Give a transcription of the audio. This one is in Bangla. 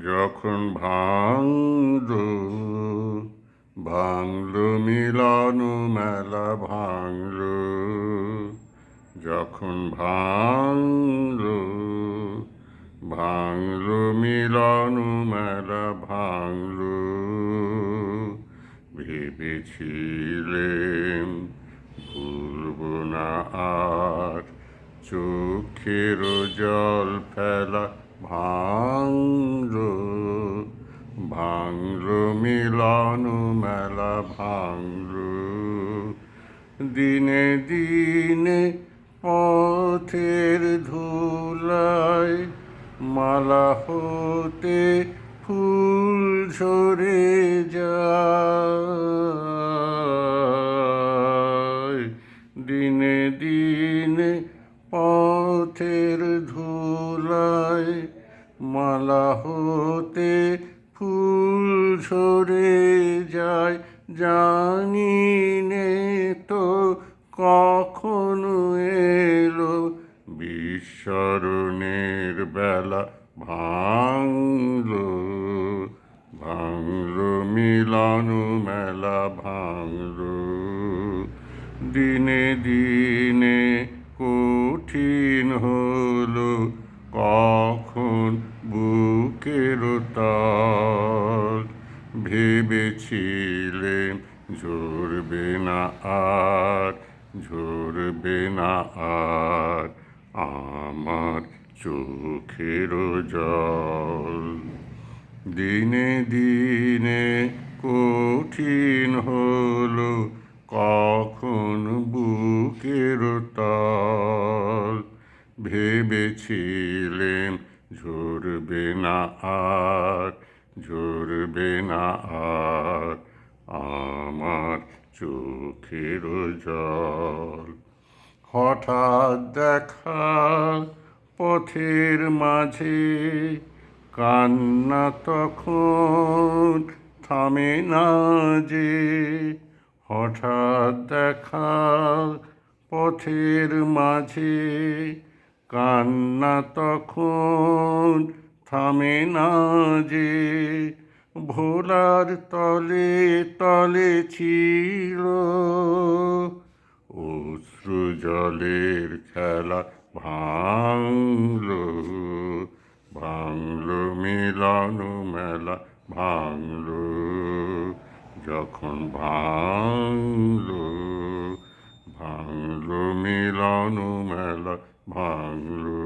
যখন ভাঙলো ভাঙলো মিলন মেলা ভাঙলো, যখন ভাঙলো ভাঙলো মিলন মেলা ভাঙলো, ভেবেছিলেম ভুলব না আর চোখের জল ফেলা, ভাঙলো ভাঙলো মিলন মেলা ভাঙলো। দিনে দিনে পথের ধুলায় মালা হতে ফুল ঝরে যায়, দিনে দিনে পথের ধুলায় মালা হতে ফুল ঝরে যায়। জানি নে তো কখন এলো বিস্মরণের বেলা, ভাঙলো ভাঙলো মিলন মেলা ভাঙলো। দিনে দিনে কঠিন হলো কখন বুকের তাল, ভেবেছিলেম ঝরবে না আর ঝরবে না আর আমার চোখের জল। দিনে দিনে কঠিন হলো কখন বুকের তাল, ভেবেছিলেম ঝরবে না আর ঝরবে না আর আমার চোখের জল। হঠাৎ দেখা পথের মাঝে কান্না তখন থামে না যে, হঠাৎ দেখা পথের মাঝে কান্না তখন থামে না যে, ভোলার তলে তলে ছিল অশ্রু জলের খেলা, ভাঙলো ভাঙলো মিলন মেলা ভাঙলো, যখন ভাঙলো ভাঙলো মিলন মেলা ভাঙলো।